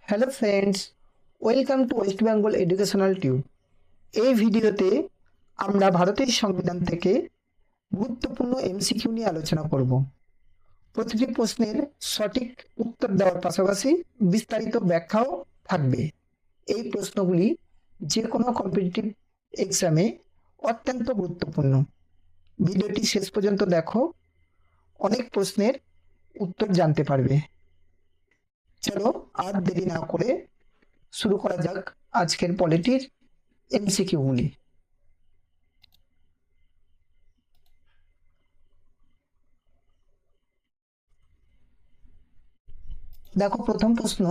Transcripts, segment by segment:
Hello friends, welcome to West Bengal educational tube. এই ভিডিওতে আমরা ভারতের সংবিধান থেকে গুরুত্বপূর্ণ এমসিকিউ নিয়ে আলোচনা করব। প্রতিটি প্রশ্নের সঠিক উত্তর দেওয়ার পাশাপাশি বিস্তারিত ব্যাখ্যাও থাকবে। এই প্রশ্নগুলি যে কোনো কম্পিটিটিভ এক্সামে অত্যন্ত গুরুত্বপূর্ণ। ভিডিওটি শেষ পর্যন্ত দেখো, অনেক প্রশ্নের উত্তর জানতে পারবে। চলো আর দেরি না করে শুরু করা যাক আজকের পলিটির এমসিকিউগুলি। দেখো, প্রথম প্রশ্ন,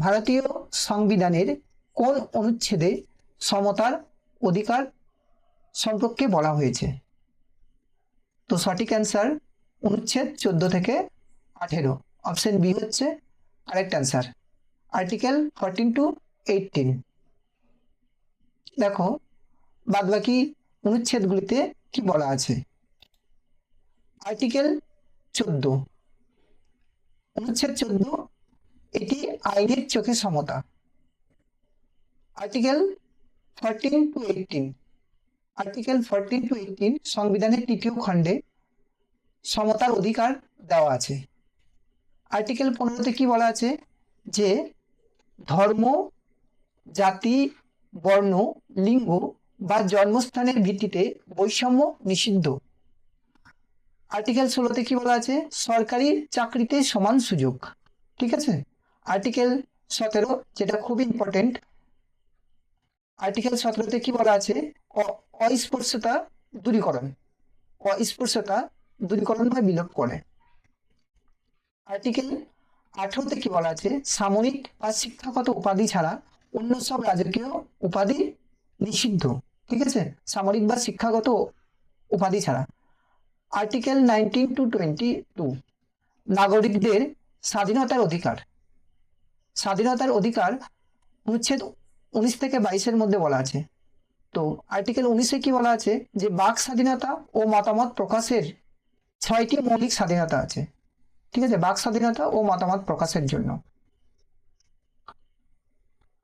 ভারতীয় সংবিধানের কোন অনুচ্ছেদে সমতার অধিকার সম্পর্কে বলা হয়েছে? তো সঠিক অ্যান্সার অনুচ্ছেদ 14 থেকে 18। অপশন বি হচ্ছে কারেক্ট অ্যান্সার, আর্টিকেল 14 to 18। দেখো বাদবাকি অনুচ্ছেদগুলিতে কি বলা আছে। আর্টিকেল 14, অনুচ্ছেদ 14, এটি আইনের চোখে সমতা। আর্টিকেল 14 to 18, আর্টিকেল 14 to 18 সংবিধানের তৃতীয় খণ্ডে সমতার অধিকার দেওয়া আছে। আর্টিকেল 15-তে কি বলা আছে যে ধর্ম, জাতি, বর্ণ, লিঙ্গ বা জন্মস্থানের ভিত্তিতে বৈষম্য নিষিদ্ধ। আর্টিকেল 16-তে কি বলা আছে? সরকারি চাকরিতে সমান সুযোগ। ঠিক আছে। আর্টিকেল 17, যেটা খুব ইম্পর্টেন্ট, আর্টিকেল 17-তে কি বলা আছে? অস্পৃশ্যতা দূরীকরণ, অস্পৃশ্যতা দূরীকরণ বা বিলোপ করে। আর্টিকেল 18-তে কি বলা আছে? সামরিক বা শিক্ষাগত উপাধি ছাড়া অন্য সব রাজকীয় উপাধি নিষিদ্ধ। ঠিক আছে, সামরিক বা শিক্ষাগত উপাধি ছাড়া। আর্টিকেল 19 to 22, নাগরিকদের স্বাধীনতার অধিকার। স্বাধীনতার অধিকার অনুচ্ছেদ 19 থেকে 22-এর মধ্যে বলা আছে। তো আর্টিকেল 19-এ কি বলা আছে? যে বাক স্বাধীনতা ও মতামত প্রকাশের 6টি মৌলিক স্বাধীনতা আছে। ঠিক আছে, বাক স্বাধীনতা ও মতামত প্রকাশের জন্য।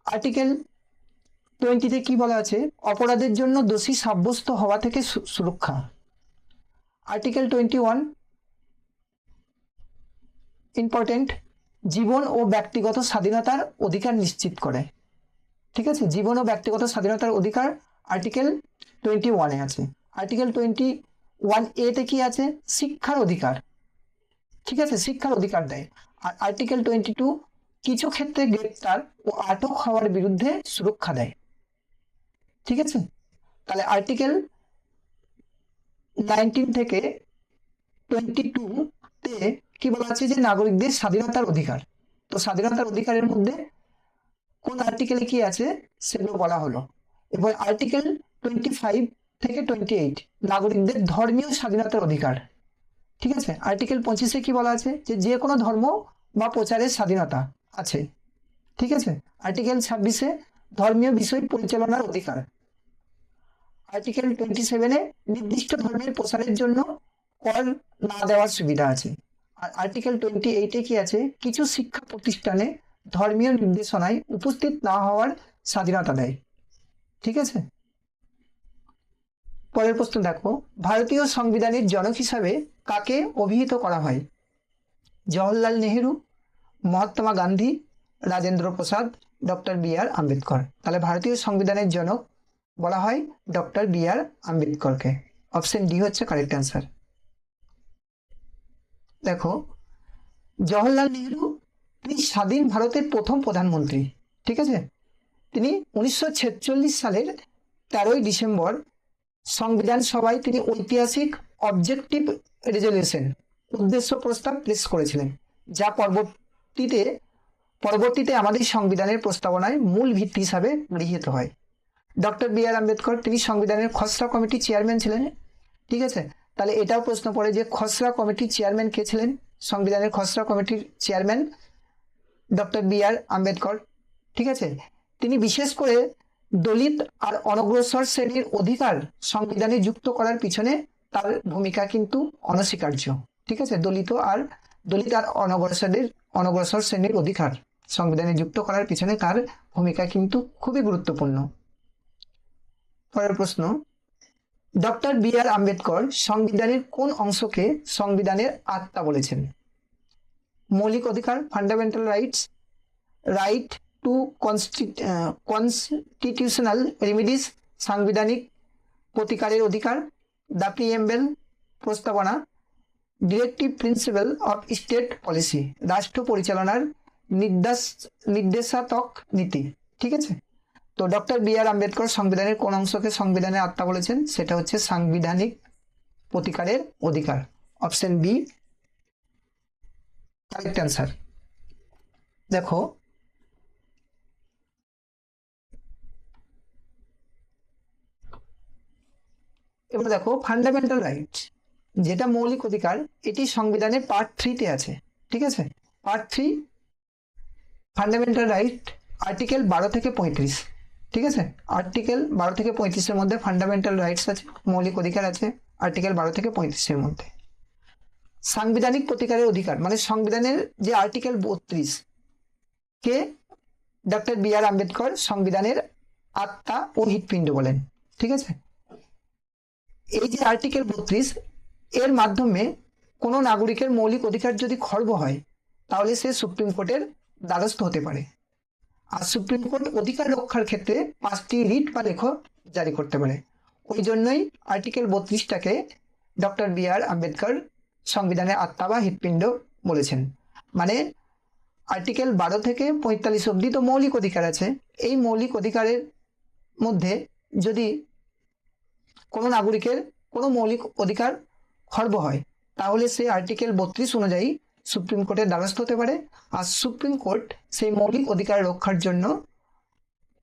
আর্টিকেল 20-তে কি বলা আছে? অপরাধের জন্য দোষী সাব্যস্ত হওয়া থেকে সুরক্ষা। আর্টিকেল 21, ইম্পর্টেন্ট, জীবন ও ব্যক্তিগত স্বাধীনতার অধিকার নিশ্চিত করে। ঠিক আছে, জীবন ও ব্যক্তিগত স্বাধীনতার অধিকার আর্টিকেল 21-এ আছে। আর্টিকেল 21A-তে কি আছে? শিক্ষার অধিকার। ঠিক আছে, শিক্ষার অধিকার দেয়। আর আর্টিকেল 22 কিছু ক্ষেত্রে গ্রেপ্তার ও আটক হওয়ার বিরুদ্ধে সুরক্ষা দেয়। ঠিক আছে, তাহলে আর্টিকেল 19 থেকে 22-তে কি বলা আছে? যে নাগরিকদের স্বাধীনতার অধিকার। তো স্বাধীনতার অধিকারের মধ্যে কোন আর্টিকেলে কি আছে সেগুলো বলা হলো। এবার আর্টিকেল 25 থেকে 28, নাগরিকদের ধর্মীয় স্বাধীনতার অধিকার। ঠিক আছে, আর্টিকেল 25-এ কি বলা আছে? যে কোনো ধর্ম বা প্রচারের স্বাধীনতা আছে। ঠিক আছে, আর্টিকেল 26-এ ধর্মীয় বিষয় পরিচালনার অধিকার। আর্টিকেল 27-এ নির্দিষ্ট ধর্মের প্রসারের জন্য কর না দেওয়ার সুবিধা আছে। আর আর্টিকেল 28-এ কি আছে? কিছু শিক্ষা প্রতিষ্ঠানে ধর্মীয় নির্দেশনায় উপস্থিত না হওয়ার স্বাধীনতা দেয়। ঠিক আছে, পরের প্রশ্ন দেখো, ভারতীয় সংবিধানের জনক হিসাবে কাকে অভিহিত করা হয়? Jawaharlal Nehru, Mahatma Gandhi, Rajendra Prasad, doctor B R. আম্বেদকর। তাহলে ভারতীয় সংবিধানের জনক বলা হয় ডক্টর বি.আর. আম্বেদকরকে। অপশন ডি হচ্ছে কারেক্ট অ্যান্সার। দেখো, জওহরলাল নেহেরু তিনি স্বাধীন ভারতের প্রথম প্রধানমন্ত্রী। ঠিক আছে, তিনি 1946 সালের 13ই ডিসেম্বর সংবিধান সভায় তিনি ঐতিহাসিক অবজেক্টিভ রেজলিউশন, উদ্দেশ্য প্রস্তাব পেশ করেছিলেন, যা পরবর্তীতে আমাদের সংবিধানের প্রস্তাবনায় মূল ভিত্তি হিসাবে গৃহীত হয়। Doctor B R. আম্বেদকর তিনি সংবিধানের খসড়া কমিটির চেয়ারম্যান ছিলেন। ঠিক আছে, তাহলে এটাও প্রশ্ন পড়ে যে খসড়া কমিটির চেয়ারম্যান কে ছিলেন? সংবিধানের খসড়া কমিটির চেয়ারম্যান ডক্টর বি.আর. আম্বেদকর। ঠিক আছে, তিনি বিশেষ করে দলিত আর অনগ্রসর শ্রেণীর অধিকার সংবিধানে যুক্ত করার পিছনে তার ভূমিকা কিন্তু অনস্বীকার্য। ঠিক আছে, দলিত আর অনগ্রসর শ্রেণীর অধিকার সংবিধানে যুক্ত করার পিছনে তার ভূমিকা কিন্তু খুবই গুরুত্বপূর্ণ। পরের প্রশ্ন, ডক্টর বি আর আম্বেদকর সংবিধানের কোন অংশকে সংবিধানের আত্মা বলেছেন? মৌলিক অধিকার, fundamental rights, right two constitutional remedies, সাংবিধানিক প্রতিকারের অধিকার, দ্য প্রিএম্বল, প্রস্তাবনা, directive principal of state policy, রাষ্ট্র পরিচালনার নির্দেশাত্মক নীতি। ঠিক আছে, তো ডক্টর বি আর আম্বেদকর সংবিধানের কোন অংশকে সংবিধানের আত্মা বলেছেন? সেটা হচ্ছে সাংবিধানিক প্রতিকারের অধিকার। Option B correct answer. দেখো, এবার দেখো ফান্ডামেন্টাল রাইট যেটা মৌলিক অধিকার, এটি সংবিধানের পার্ট 3-তে আছে। ঠিক আছে, পার্ট 3 ফান্ডামেন্টাল রাইট, আর্টিকেল 12 থেকে 35। ঠিক আছে, আর্টিকেল 12 থেকে 35-এর মধ্যে ফান্ডামেন্টাল রাইটস আছে, মৌলিক অধিকার আছে আর্টিকেল 12 থেকে 35-এর মধ্যে। সাংবিধানিক প্রতিকারের অধিকার মানে সংবিধানের যে আর্টিকেল 32 কে ডক্টর বি আর আম্বেদকর সংবিধানের আত্মা ও হৃৎপিণ্ড বলেন। ঠিক আছে, এই যে আর্টিকেল 32 এর মাধ্যমে কোনো নাগরিকের মৌলিক অধিকার যদি খর্ব হয় তাহলে সে সুপ্রিম কোর্টের দ্বারস্থ হতে পারে। আর সুপ্রিম কোর্ট অধিকার রক্ষার ক্ষেত্রে 5টি রিট বা লেখ জারি করতে পারে। ওই জন্যই আর্টিকেল 32টাকে ডক্টর বি আর আম্বেদকর সংবিধানের আত্মা বা হৃৎপিণ্ড বলেছেন। মানে আর্টিকেল 12 থেকে 45 অবধি তো মৌলিক অধিকার আছে। এই মৌলিক অধিকারের মধ্যে যদি কোনো নাগরিকের কোনো মৌলিক অধিকার খর্ব হয় তাহলে সে আর্টিকেল 32 অনুযায়ী সুপ্রিম কোর্টের দ্বারস্থ হতে পারে। আর সুপ্রিম কোর্ট সেই মৌলিক অধিকার রক্ষার জন্য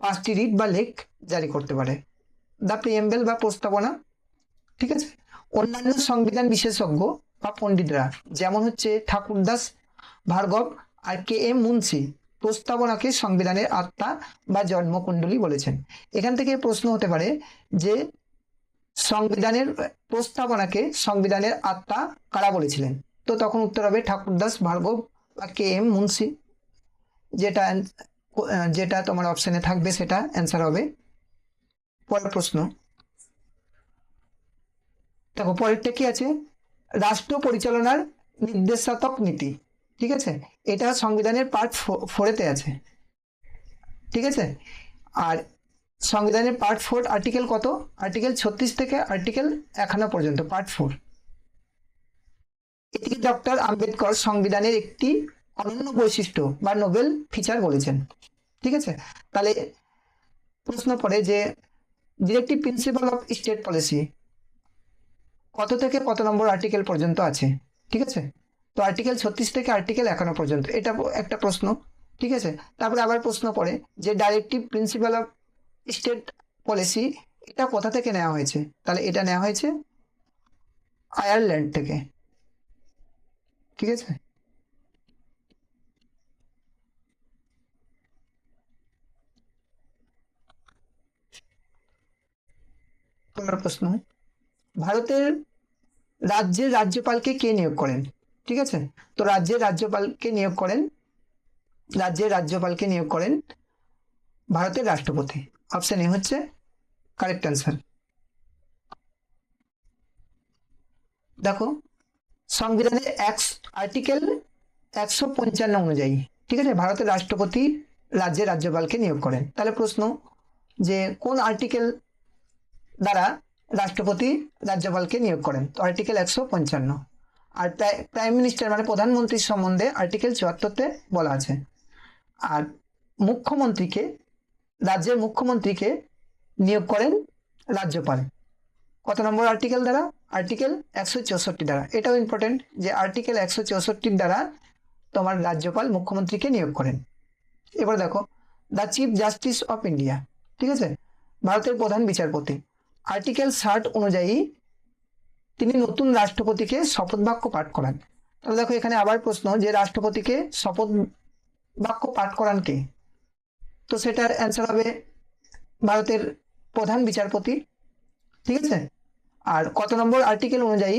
5টি রিট বা লেখ জারি করতে পারে, দ্য প্রিএম্বল বা প্রস্তাবনা। ঠিক আছে, অন্যান্য সংবিধান বিশেষজ্ঞ বা পণ্ডিতরা যেমন হচ্ছে ঠাকুরদাস, ভার্গব আর কে এম মুন্সি প্রস্তাবনাকে সংবিধানের আত্মা বা জন্মকুণ্ডলী বলেছেন। এখান থেকে প্রশ্ন হতে পারে যে সংবিধানের প্রস্তাবনাকে সংবিধানের আত্মা কারা বলেছিলেন? তো তখন উত্তর হবে ঠাকুরদাস, ভার্গব বা কে এম মুন্সি। যেটা তোমার অপশনে থাকবে সেটা অ্যান্সার হবে। পরের প্রশ্ন দেখো, পরেরটা কি আছে? রাষ্ট্র পরিচালনার নির্দেশাত্মক নীতি। ঠিক আছে, এটা সংবিধানের পার্ট 4-এতে আছে। ঠিক আছে, আর সংবিধানের পার্ট 4 আর্টিকেল কত? আর্টিকেল 36 থেকে আর্টিকেল 51 পর্যন্ত পার্ট 4। এটিকে ডক্টর আম্বেদকর সংবিধানের একটি অনন্য বৈশিষ্ট্য বা নোবেল ফিচার বলেছেন। ঠিক আছে, তাহলে প্রশ্ন পড়ে যে directive principal of state policy কত থেকে কত নম্বর আর্টিকেল পর্যন্ত আছে? ঠিক আছে, তো আর্টিকেল 36 থেকে আর্টিকেল 51 পর্যন্ত, এটা একটা প্রশ্ন। ঠিক আছে, তারপরে আবার প্রশ্ন পড়ে যে directive principle of state policy এটা কোথা থেকে নেওয়া হয়েছে? তাহলে এটা নেওয়া হয়েছে আয়ারল্যান্ড থেকে। ঠিক আছে, পরের প্রশ্ন, ভারতের রাজ্যের রাজ্যপালকে কে নিয়োগ করেন? ঠিক আছে, তো রাজ্যের রাজ্যপালকে নিয়োগ করেন ভারতের রাষ্ট্রপতি। অপশন এ হচ্ছে কারেক্ট অ্যান্সার। দেখো, সংবিধানের আর্টিকেল 155 অনুযায়ী ঠিক আছে ভারতের রাষ্ট্রপতি রাজ্যের রাজ্যপালকে নিয়োগ করেন। তাহলে প্রশ্ন যে কোন আর্টিকেল দ্বারা রাষ্ট্রপতি রাজ্যপালকে নিয়োগ করেন? তো আর্টিকেল 155। আর প্রাইম মিনিস্টার মানে প্রধানমন্ত্রীর সম্বন্ধে আর্টিকেল 74-তে বলা আছে। আর রাজ্যের মুখ্যমন্ত্রীকে নিয়োগ করেন রাজ্যপাল। কত নম্বর আর্টিকেল দ্বারা? আর্টিকেল 164 দ্বারা। এটাও ইম্পর্টেন্ট যে আর্টিকেল 164 দ্বারা তোমার রাজ্যপাল মুখ্যমন্ত্রীকে নিয়োগ করেন। এবার দেখো, the chief justice of India ঠিক আছে ভারতের প্রধান বিচারপতি আর্টিকেল 60 অনুযায়ী তিনি নতুন রাষ্ট্রপতিকে শপথ বাক্য পাঠ করান। তাহলে দেখো এখানে আবার প্রশ্ন যে রাষ্ট্রপতিকে শপথ বাক্য পাঠ করান কে? তো সেটার অ্যান্সার হবে ভারতের প্রধান বিচারপতি। ঠিক আছে, আর কত নম্বর আর্টিকেল অনুযায়ী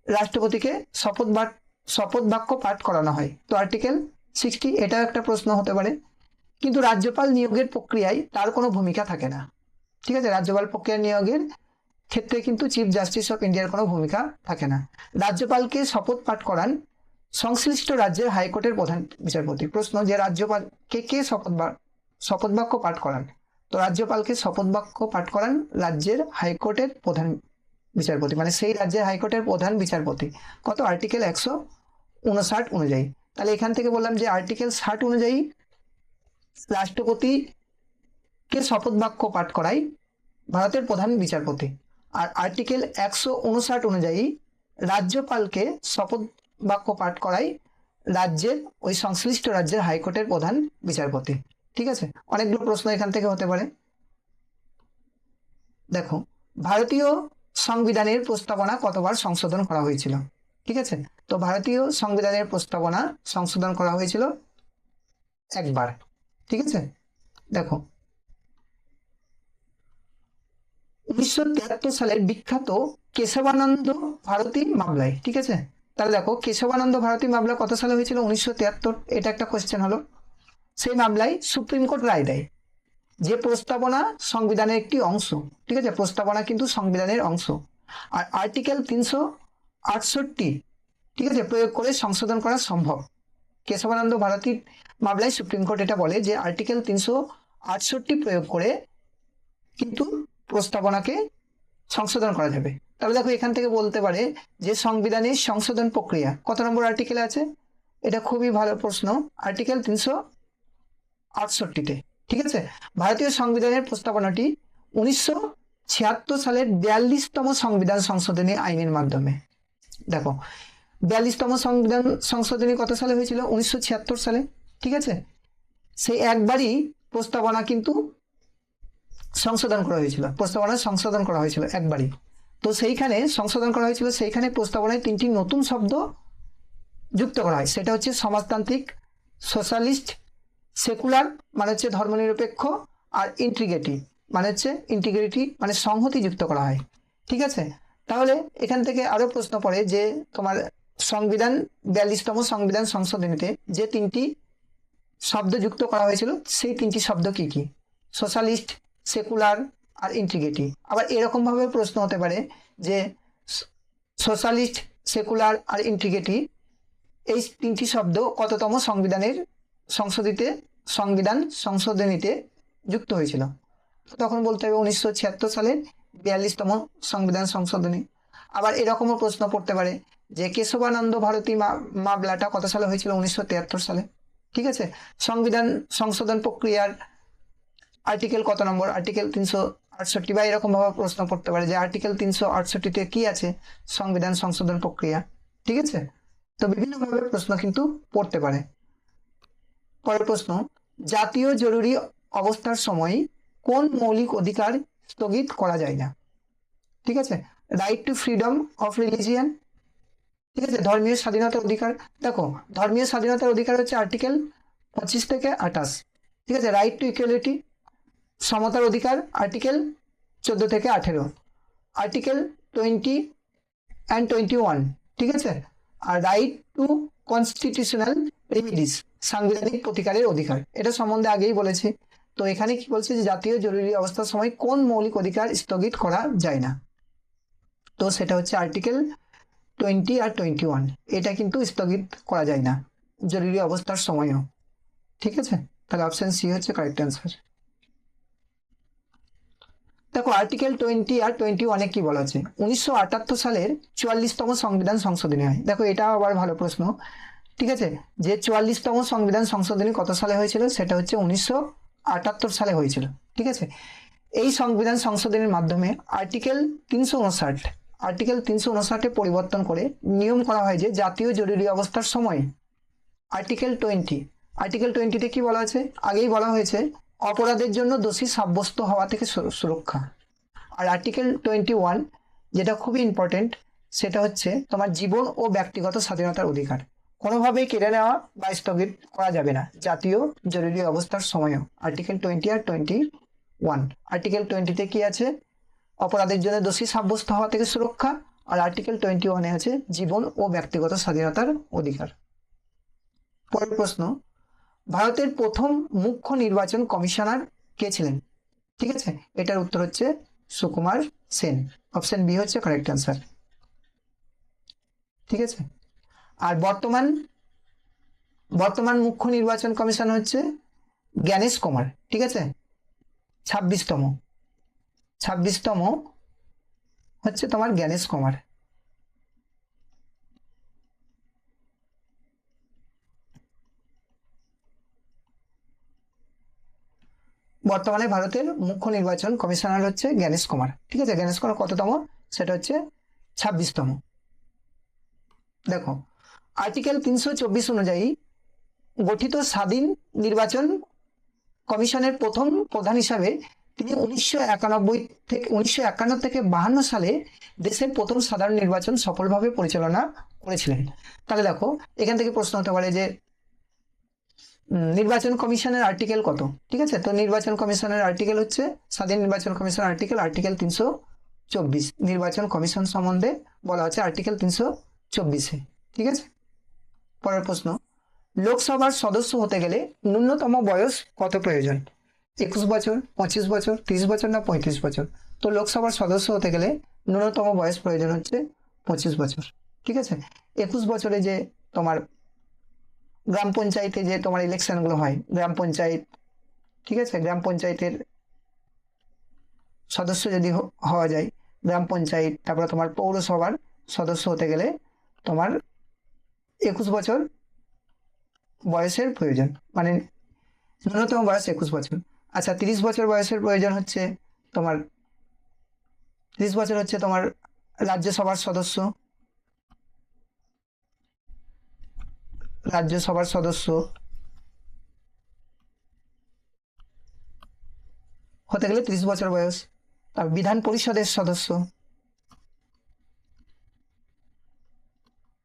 রাষ্ট্রপতিকে শপথ বাক্য পাঠ করানো হয়? তো আর্টিকেল 60, এটা একটা প্রশ্ন হতে পারে। কিন্তু রাজ্যপাল নিয়োগের প্রক্রিয়ায় তার কোনো ভূমিকা থাকে না, ঠিক আছে, রাজ্যপাল প্রক্রিয়া নিয়োগের ক্ষেত্রে কিন্তু চিফ জাস্টিস অফ ইন্ডিয়ার কোনো ভূমিকা থাকে না। রাজ্যপালকে শপথ পাঠ করান সংশ্লিষ্ট রাজ্যের হাইকোর্টের প্রধান বিচারপতি। প্রশ্ন, যে রাজ্যপালকে কে শপথ বাক্য পাঠ করান? তো রাজ্যপালকে শপথ বাক্য পাঠ করান রাজ্যের হাইকোর্টের প্রধান বিচারপতি, মানে সেই রাজ্যের হাইকোর্টের প্রধান বিচারপতি। কত? আর্টিকেল 159 অনুযায়ী। তাহলে এখান থেকে বললাম যে আর্টিকেল 60 অনুযায়ী রাষ্ট্রপতিকে শপথ বাক্য পাঠ করাই ভারতের প্রধান বিচারপতি, আর আর্টিকেল 159 অনুযায়ী রাজ্যপালকে শপথ বাক্য পাঠ করাই রাজ্যের ওই সংশ্লিষ্ট রাজ্যের হাইকোর্টের প্রধান বিচারপতি। ঠিক আছে, অনেকগুলো প্রশ্ন এখান থেকে হতে পারে। দেখো, ভারতীয় সংবিধানের প্রস্তাবনা কতবার সংশোধন করা হয়েছিল? ঠিক আছে, তো ভারতীয় সংবিধানের প্রস্তাবনা সংশোধন করা হয়েছিল একবার। ঠিক আছে, দেখো 1973 সালের বিখ্যাত কেশবানন্দ ভারতী মামলায়, ঠিক আছে, তাহলে দেখো কেশবানন্দ ভারতী মামলা কত সালে হয়েছিল? 1973, এটা একটা কোশ্চেন হলো। সেই মামলায় সুপ্রিম কোর্ট রায় দেয় যে প্রস্তাবনা সংবিধানের একটি অংশ, ঠিক আছে, প্রস্তাবনা কিন্তু সংবিধানের অংশ, আর আর্টিকেল 368, ঠিক আছে, প্রয়োগ করে সংশোধন করা সম্ভব। কেশবানন্দ ভারতীর মামলায় সুপ্রিম কোর্ট এটা বলে যে আর্টিকেল 368 প্রয়োগ করে কিন্তু প্রস্তাবনাকে সংশোধন করা যাবে। তাহলে দেখো এখান থেকে বলতে পারে যে সংবিধানের সংশোধন প্রক্রিয়া কত নম্বর আর্টিকেলে আছে? এটা খুবই ভালো প্রশ্ন, আর্টিকেল 368-তে। ঠিক আছে, ভারতীয় সংবিধানের প্রস্তাবনাটি 1976 সালের 42তম সংবিধান সংশোধনী আইনের মাধ্যমে, দেখো 42তম সংবিধান সংশোধনী কত সালে হয়েছিল? 1976 সালে। ঠিক আছে, সেই একবারই প্রস্তাবনা কিন্তু সংশোধন করা হয়েছিল, প্রস্তাবনা সংশোধন করা হয়েছিল একবারই। তো সেইখানে সংশোধন করা হয়েছিল, সেইখানে প্রস্তাবনায় 3টি নতুন শব্দ যুক্ত করা হয়, সেটা হচ্ছে সমাজতান্ত্রিক, সোশ্যালিস্ট, সেকুলার মানে হচ্ছে ধর্মনিরপেক্ষ, আর ইন্টিগ্রিটি মানে সংহতি যুক্ত করা হয়। ঠিক আছে, তাহলে এখান থেকে আরো প্রশ্ন পড়ে যে তোমার সংবিধান 42তম সংবিধান সংশোধনীতে যে 3টি শব্দ যুক্ত করা হয়েছিল সেই 3টি শব্দ কি কি? সোশ্যালিস্ট, সেকুলার আর ইন্টিগ্রিটি। আবার এরকম ভাবে প্রশ্ন হতে পারে যে সোশ্যালিস্ট, সেকুলার আর ইন্টিগ্রিটি এই 3টি শব্দ কততম সংবিধান সংশোধনীতে যুক্ত হয়েছিল? তখন বলতে হবে 1976 সালের 42তম সংবিধান সংশোধনী। আবার এরকমও প্রশ্ন পড়তে পারে যে কেশবানন্দ ভারতী মামলাটা কত সালে হয়েছিল? 1973 সালে। ঠিক আছে, সংবিধান সংশোধন প্রক্রিয়ার আর্টিকেল কত নম্বর? আর্টিকেল 368, বা এরকম ভাবে প্রশ্ন পড়তে পারে যে আর্টিকেল 368-তে কি আছে? সংবিধান সংশোধন প্রক্রিয়া। ঠিক আছে, তো বিভিন্ন ভাবে প্রশ্ন কিন্তু পড়তে পারে। পরের প্রশ্ন, জাতীয় জরুরি অবস্থার সময় কোন মৌলিক অধিকার স্থগিত করা যায় না? ঠিক আছে, right two freedom of religion, ঠিক আছে, ধর্মীয় স্বাধীনতার অধিকার। দেখো ধর্মীয় স্বাধীনতার অধিকার হচ্ছে আর্টিকেল 25 থেকে 28। ঠিক আছে, রাইট টু ইকুয়ালিটি সমতার অধিকার আর্টিকেল 14 থেকে 18, আর্টিকেল 20 and 21। ঠিক আছে, আর রাইট টু কনস্টিটিউশনাল রেমিডিস সাংবিধানিক প্রতিকারের অধিকার, এটা সম্বন্ধে আগেই বলেছি। তো এখানে কি বলছে যে জাতীয় জরুরি অবস্থার সময় কোন মৌলিক অধিকার স্থগিত করা যায় না? তো সেটা হচ্ছে আর্টিকেল 20 আর 21, এটা কিন্তু স্থগিত করা যায় না জরুরি অবস্থার সময়ও। ঠিক আছে, তাহলে অপশন সি হচ্ছে কারেক্ট অ্যান্সার। দেখো আর্টিকেল 20 আর 21 কি বলা আছে? 1978 সালের 44তম সংবিধান সংশোধনী হয়। দেখো এটা আবার ভালো প্রশ্ন। ঠিক আছে, যে 44তম সংবিধান সংশোধনী কত সালে হয়েছিল? সেটা হচ্ছে 1978 সালে হয়েছিল। ঠিক আছে, এই সংবিধান সংশোধনের মাধ্যমে আর্টিকেল 359 পরিবর্তন করে নিয়ম করা হয় যে জাতীয় জরুরি অবস্থার সময় আর্টিকেল 20তে কি বলা আছে? আগেই বলা হয়েছে অপরাধের জন্য দোষী সাব্যস্ত হওয়া থেকে সুরক্ষা। আর আর্টিকেল 21 যেটা খুবই ইম্পর্টেন্ট, সেটা হচ্ছে তোমার জীবন ও ব্যক্তিগত স্বাধীনতার অধিকার কোনোভাবেই কেড়ে নেওয়া বা স্থগিত করা যাবে না জাতীয় জরুরি অবস্থার সময়ও। আর্টিকেল 20 আর 21। আর্টিকেল 20তে কি আছে? অপরাধের জন্য দোষী সাব্যস্ত হওয়া থেকে সুরক্ষা, আর আর্টিকেল 21-এ আছে জীবন ও ব্যক্তিগত স্বাধীনতার অধিকার। পরের প্রশ্ন, ভারতের প্রথম মুখ্য নির্বাচন কমিশনার কে ছিলেন? ঠিক আছে, এটার উত্তর হচ্ছে সুকুমার সেন। অপশন বি হচ্ছে কারেক্ট অ্যান্সার। ঠিক আছে, আর বর্তমান মুখ্য নির্বাচন কমিশন হচ্ছে জ্ঞানেশ কুমার। ঠিক আছে, 26তম হচ্ছে তোমার জ্ঞানেশ কুমার। বর্তমানে ভারতের মুখ্য নির্বাচন কমিশনার হচ্ছে জ্ঞানেশ কুমার। ঠিক আছে, জ্ঞানেশ কুমার কততম? সেটা হচ্ছে 26তম। দেখো, আর্টিকেল 324 অনুযায়ী গঠিত স্বাধীন নির্বাচন কমিশনের প্রথম প্রধান হিসাবে তিনি 1951 থেকে 52 সালে দেশের প্রথম সাধারণ নির্বাচন সফলভাবে পরিচালনা করেছিলেন। তাহলে দেখো, এখান থেকে প্রশ্ন হতে পারে যে নির্বাচন কমিশনের আর্টিকেল কত? ঠিক আছে, তো নির্বাচন কমিশনের আর্টিকেল হচ্ছে, স্বাধীন নির্বাচন কমিশন আর্টিকেল 324, নির্বাচন কমিশন সম্বন্ধে বলা হচ্ছে আর্টিকেল 324-এ। ঠিক আছে, পরের প্রশ্ন, লোকসভার সদস্য হতে গেলে ন্যূনতম বয়স কত প্রয়োজন? 21 বছর, 25 বছর, 30 বছর না 35 বছর? তো লোকসভার সদস্য হতে গেলে ন্যূনতম বয়স প্রয়োজন হচ্ছে 25 বছর। ঠিক আছে, 21 বছরে যে তোমার গ্রাম পঞ্চায়েতে যে তোমার ইলেকশনগুলো হয়, গ্রাম পঞ্চায়েত, ঠিক আছে, গ্রাম পঞ্চায়েতের সদস্য যদি হওয়া যায়, গ্রাম পঞ্চায়েত, তারপরে তোমার পৌরসভার সদস্য হতে গেলে তোমার 21 বছর বয়সের প্রয়োজন, মানে ন্যূনতম বয়স 21 বছর। আচ্ছা, 30 বছর বয়সের প্রয়োজন হচ্ছে তোমার, 30 বছর হচ্ছে তোমার রাজ্যসভার সদস্য হতে গেলে 30 বছর বয়স। তার বিধান পরিষদের সদস্য,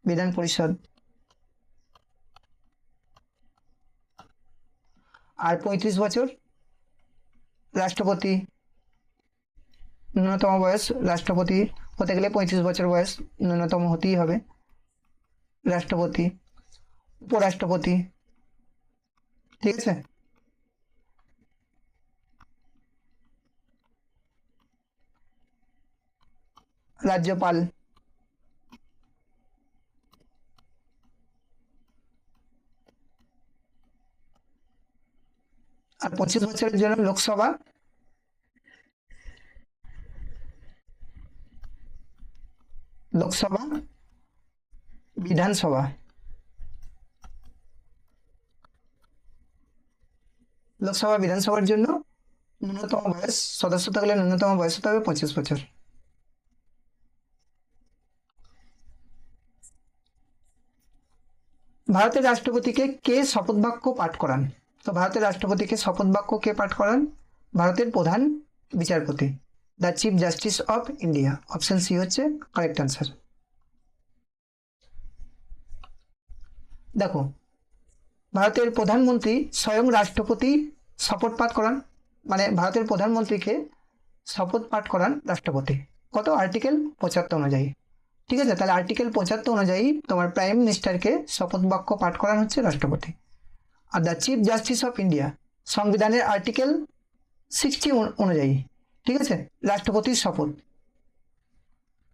বিধান পরিষদ, আর 35 বছর রাষ্ট্রপতি, ন্যূনতম বয়স রাষ্ট্রপতি হতে গেলে 35 বছর বয়স ন্যূনতম হতেই হবে। রাষ্ট্রপতি, উপরাষ্ট্রপতি, ঠিক আছে, রাজ্যপাল, আর 25 বছরের জন্য লোকসভা, বিধানসভা। লোকসভা বিধানসভার জন্য ন্যূনতম বয়স, সদস্য থাকলে ন্যূনতম বয়স হতে হবে 25 বছর। ভারতের রাষ্ট্রপতিকে কে শপথ বাক্য পাঠ করান? তো ভারতের রাষ্ট্রপতিকে শপথ বাক্য কে পাঠ করান? ভারতের প্রধান বিচারপতি, the chief justice of India. Option C হচ্ছে কারেক্ট অ্যান্সার। দেখো, ভারতের প্রধানমন্ত্রী স্বয়ং রাষ্ট্রপতি শপথ পাঠ করান, মানে ভারতের প্রধানমন্ত্রীকে শপথ পাঠ করান রাষ্ট্রপতি। কত? আর্টিকেল 75 অনুযায়ী। ঠিক আছে, তাহলে আর্টিকেল 75 অনুযায়ী তোমার প্রাইম মিনিস্টারকে শপথ বাক্য পাঠ করান হচ্ছে রাষ্ট্রপতি। Are the chief justice of India সংবিধানের আর্টিকেল 60 অনুযায়ী, ঠিক আছে, রাষ্ট্রপতির শপথ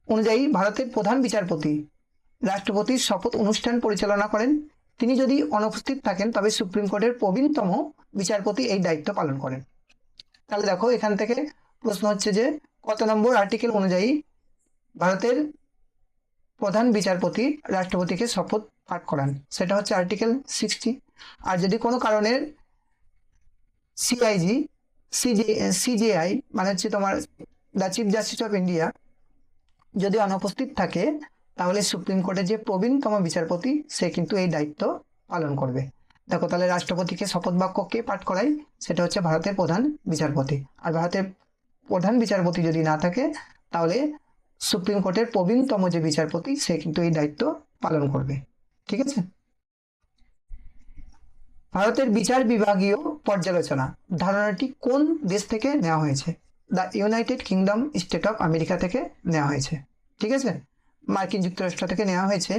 অনুযায়ী ভারতের প্রধান বিচারপতি রাষ্ট্রপতির শপথ অনুষ্ঠান পরিচালনা করেন। তিনি যদি অনুপস্থিত থাকেন তবে সুপ্রিম কোর্টের প্রবীণতম বিচারপতি এই দায়িত্ব পালন করেন। তাহলে দেখো, এখান থেকে প্রশ্ন হচ্ছে যে কত নম্বর আর্টিকেল অনুযায়ী ভারতের প্রধান বিচারপতি রাষ্ট্রপতিকে শপথ পাঠ করান? সেটা হচ্ছে আর্টিকেল 60। আর যদি কোনো কারণে সিজেআই মানে হচ্ছে তোমার the chief justice of India যদি অনুপস্থিত থাকে, তাহলে সুপ্রিম কোর্টের যে প্রবীণতম বিচারপতি সে কিন্তু এই দায়িত্ব পালন করবে। দেখো, তাহলে রাষ্ট্রপতিকে শপথ বাক্য কে পাঠ করায়? সেটা হচ্ছে ভারতের প্রধান বিচারপতি। আর ভারতের প্রধান বিচারপতি যদি না থাকে, তাহলে সুপ্রিম কোর্টের প্রবীণতম যে বিচারপতি সে কিন্তু এই দায়িত্ব পালন করবে। ঠিক আছে, ভারতের বিচার বিভাগীয় পর্যালোচনা ধারণাটি কোন দেশ থেকে নেওয়া হয়েছে? The United kingdom state of America থেকে নেওয়া হয়েছে। ঠিক আছে, মার্কিন যুক্তরাষ্ট্র থেকে নেওয়া হয়েছে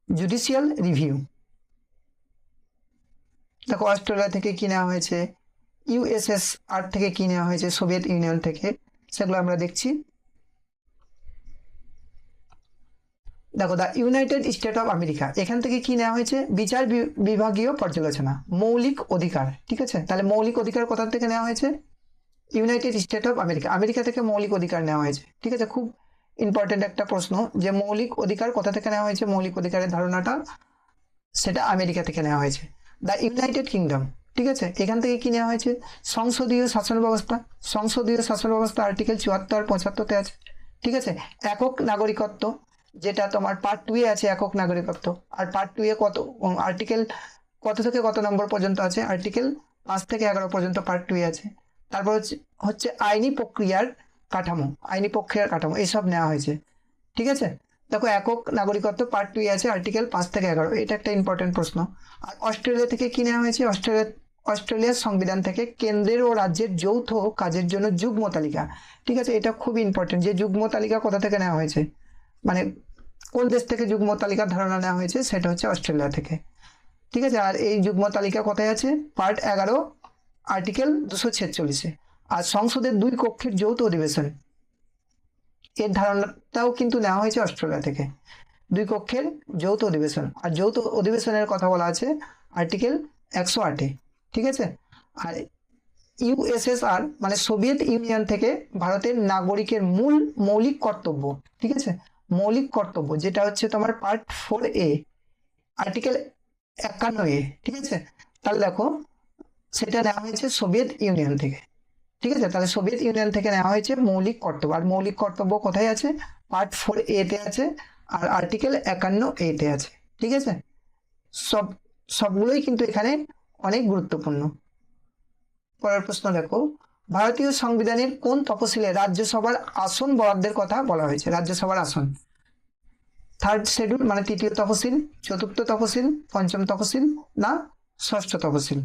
জুডিশিয়াল রিভিউ। দেখো অস্ট্রেলিয়া থেকে কি নেওয়া হয়েছে, ইউএসএসআর থেকে কি নেওয়া হয়েছে, সোভিয়েত ইউনিয়ন থেকে, সেগুলো আমরা দেখছি। দেখো the United state of America, এখান থেকে কি নেওয়া হয়েছে, বিচার বিভাগীয় পর্যালোচনা, মৌলিক অধিকার। ঠিক আছে, তাহলে মৌলিক অধিকার কোথা থেকে নেওয়া হয়েছে, United state of America, America থেকে মৌলিক অধিকার নেওয়া হয়েছে। ঠিক আছে, খুব ইম্পর্টেন্ট একটা প্রশ্ন যে মৌলিক অধিকার কোথা থেকে নেওয়া হয়েছে, মৌলিক অধিকারের ধারণাটা সেটা আমেরিকা থেকে নেওয়া হয়েছে। দ্য ইউনাইটেড কিংডম, ঠিক আছে, এখান থেকে কি নেওয়া হয়েছে, সংসদীয় শাসন ব্যবস্থা, সংসদীয় শাসন ব্যবস্থা আর্টিকেল 74-75 আছে। ঠিক আছে, একক নাগরিকত্ব, যেটা তোমার পার্ট 2 এ আছে একক নাগরিকত্ব, আর পার্ট 2 এ কত আর্টিকেল কত থেকে কত নম্বর পর্যন্ত আছে, আর্টিকেল 5 থেকে 11 পর্যন্ত পার্ট 2 এ আছে। তারপর হচ্ছে আইনি প্রক্রিয়ার কাঠামো, আইনি প্রক্রিয়ার কাঠামো এইসব নেওয়া হয়েছে। ঠিক আছে, দেখো একক নাগরিকত্ব পার্ট 2 এ আছে আর্টিকেল 5 থেকে 11, এটা একটা ইম্পর্টেন্ট প্রশ্ন। আর অস্ট্রেলিয়া থেকে কি নেওয়া হয়েছে, অস্ট্রেলিয়ার সংবিধান থেকে কেন্দ্রের ও রাজ্যের যৌথ কাজের জন্য যুগ্ম তালিকা। ঠিক আছে, এটা খুব ইম্পর্টেন্ট যে যুগ্ম তালিকা কোথা থেকে নেওয়া হয়েছে, মানে কোন দেশ থেকে যুগ্ম তালিকার ধারণা নেওয়া হয়েছে, সেটা হচ্ছে অস্ট্রেলিয়া থেকে। ঠিক আছে, আর এই যুগ্ম তালিকা কোথায় আছে, পার্ট 11 আর্টিকেল 246-এ। আর সংসদের 2 কক্ষের যৌথ অধিবেশন, এর ধারণাটাও কিন্তু নেওয়া হয়েছে অস্ট্রেলিয়া থেকে, 2 কক্ষের যৌথ অধিবেশন। আর যৌথ অধিবেশনের কথা বলা আছে আর্টিকেল 108-এ। ঠিক আছে, আর ইউএসএসআর মানে সোভিয়েত ইউনিয়ন থেকে ভারতের নাগরিকের মূল মৌলিক কর্তব্য, ঠিক আছে, মৌলিক কর্তব্য যেটা হচ্ছে তোমার পার্ট 4A আর্টিকেল 51-এ। ঠিক আছে, তাহলে দেখো সেটা নেওয়া হয়েছে সোভিয়েত ইউনিয়ন থেকে। ঠিক আছে, তাহলে সোভিয়েত ইউনিয়ন থেকে নেওয়া হয়েছে মৌলিক কর্তব্য। আর মৌলিক কর্তব্য কোথায় আছে, পার্ট 4A-তে আছে, আর আর্টিকেল 51A-তে আছে। ঠিক আছে, সবগুলোই কিন্তু এখানে অনেক গুরুত্বপূর্ণ। পরের প্রশ্ন দেখো, ভারতীয় সংবিধানের কোন তফসিলে রাজ্যসভার আসন বরাদ্দের কথা বলা হয়েছে, রাজ্যসভার আসন, 3rd শিডিউল মানে 3য় তফসিল, 4র্থ তফসিল, 5ম তফসিল না 6ষ্ঠ তফসিল।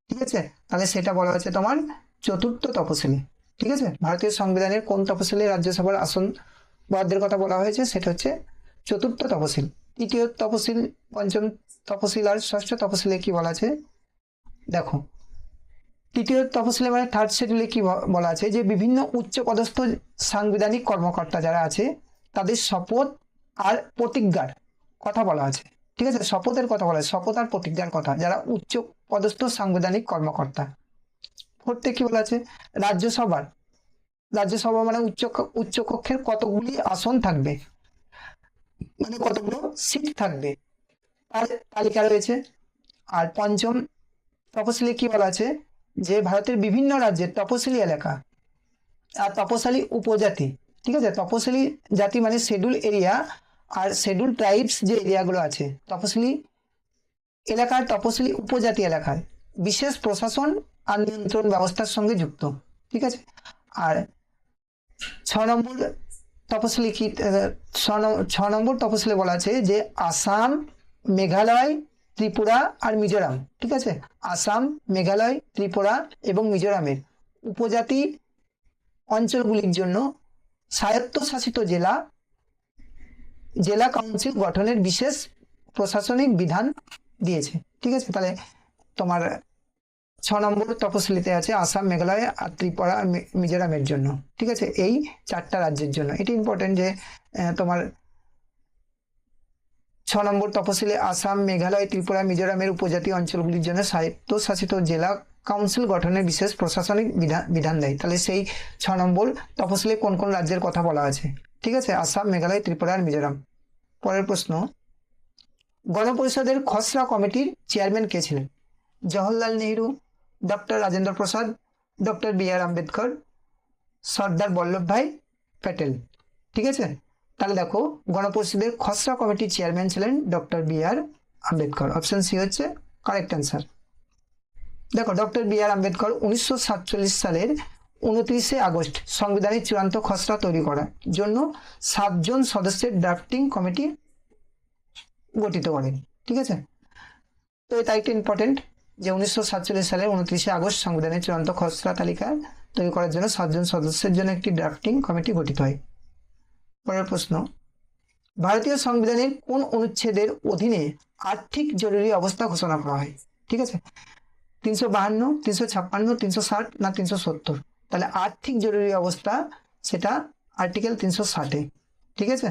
ঠিক আছে, তাহলে সেটা বলা হয়েছে তোমার 4র্থ তফসিলে। ঠিক আছে, ভারতীয় সংবিধানের কোন তফসিলে রাজ্যসভার আসন বরাদ্দের কথা বলা হয়েছে, সেটা হচ্ছে 4র্থ তফসিল। 3য় তফসিল, 5ম তফসিল আর 6ষ্ঠ তফসিলে কি বলা আছে, দেখো 3য় তফসিলে মানে 3rd শিডিউলে কি বলা আছে, যে বিভিন্ন উচ্চ পদস্থ সাংবিধানিক কর্মকর্তা যারা আছে তাদের শপথ আর প্রতিজ্ঞার কথা বলা আছে। ঠিক আছে, শপথের কথা বলা আছে, শপথ আর প্রতিজ্ঞার কথা, যারা উচ্চ পদস্থ সাংবিধানিক কর্মকর্তা। 4th কি বলা আছে, রাজ্যসভা মানে উচ্চ কক্ষের কতগুলি আসন থাকবে, মানে কতগুলো সিট থাকবে তার তালিকা রয়েছে। আর 5ম তফসিলে কি বলা আছে, যে ভারতের বিভিন্ন রাজ্যের তপশিলি এলাকা আর তপশালী উপজাতি, ঠিক আছে, তপশিলি জাতি মানে শিডিউল এরিয়া আর শিডিউল ট্রাইবস যে এরিয়াগুলো আছে, তপশিলি এলাকার তপশিলি উপজাতি এলাকায় বিশেষ প্রশাসন আর নিয়ন্ত্রণ ব্যবস্থার সঙ্গে যুক্ত। ঠিক আছে, আর 6 নম্বর তপশিলি কি, 6 নম্বর তপশিলে বলা আছে যে আসাম, মেঘালয়, ত্রিপুরা আর মিজোরাম, ঠিক আছে, আসাম, মেঘালয়, ত্রিপুরা এবং মিজোরামের উপজাতি অঞ্চলগুলির জন্য স্বায়ত্তশাসিত জেলা কাউন্সিল গঠনের বিশেষ প্রশাসনিক বিধান দিয়েছে। ঠিক আছে, তাহলে তোমার 6 নম্বর তপশিলিতে আছে আসাম, মেঘালয় আর ত্রিপুরা, মিজোরামের জন্য। ঠিক আছে, এই 4টা রাজ্যের জন্য। এটি ইম্পর্টেন্ট যে তোমার 6 নম্বর তপশিলে আসাম, মেঘালয়, ত্রিপুরা, মিজোরামের উপজাতি অঞ্চলগুলির জন্য স্বায়ত্তশাসিত জেলা কাউন্সিল গঠনের বিশেষ প্রশাসনিক বিধান দেয়। তাহলে সেই 6 নম্বর তপশিলে কোন কোন রাজ্যের কথা বলা আছে, ঠিক আছে, আসাম, মেঘালয়, ত্রিপুরা আর মিজোরাম। পরের প্রশ্ন, গণপরিষদের খসড়া কমিটির চেয়ারম্যান কে ছিলেন, Jawaharlal Nehru, doctor Rajendra Prasad, doctor B R. Ambedkar, Sardar Vallabhbhai Patel. ঠিক আছে, তাহলে দেখো গণপরিষদের খসড়া কমিটির চেয়ারম্যান ছিলেন doctor B R. Ambedkar. Option C হচ্ছে কারেক্ট অ্যান্সার। দেখো ডক্টর বি.আর. আম্বেদকর 1947 সালের 29শে আগস্ট সংবিধানের চূড়ান্ত খসড়া তৈরি করার জন্য 7 জন সদস্যের ড্রাফটিং কমিটি গঠিত করেন। ঠিক আছে, তো এই তারিখটা ইম্পর্টেন্ট যে 1947 সালের 29শে আগস্ট সংবিধানের চূড়ান্ত খসড়া তালিকা তৈরি করার জন্য 7 জন সদস্যের জন্য একটি ড্রাফটিং কমিটি গঠিত হয়। পরের প্রশ্ন, ভারতীয় সংবিধানের কোন অনুচ্ছেদের অধীনে আর্থিক জরুরি অবস্থা ঘোষণা করা হয়। ঠিক আছে, 352, 356, 360 না 370? তাহলে আর্থিক জরুরি অবস্থা সেটা আর্টিকেল 360-এ। ঠিক আছে,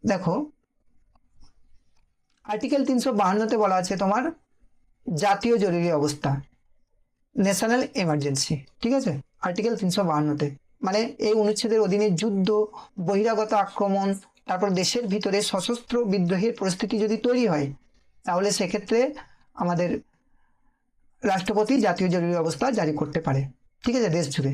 দেখো আর্টিকেল 352-তে বলা আছে তোমার জাতীয় জরুরি অবস্থা, ন্যাশনাল এমার্জেন্সি। ঠিক আছে, আর্টিকেল 352-তে মানে এই অনুচ্ছেদের অধীনে যুদ্ধ, বহিরাগত আক্রমণ, তারপর দেশের ভিতরে সশস্ত্র বিদ্রোহের পরিস্থিতি যদি তৈরি হয়, তাহলে সেক্ষেত্রে আমাদের রাষ্ট্রপতি জাতীয় জরুরি অবস্থা জারি করতে পারে। ঠিক আছে, দেশ জুড়ে।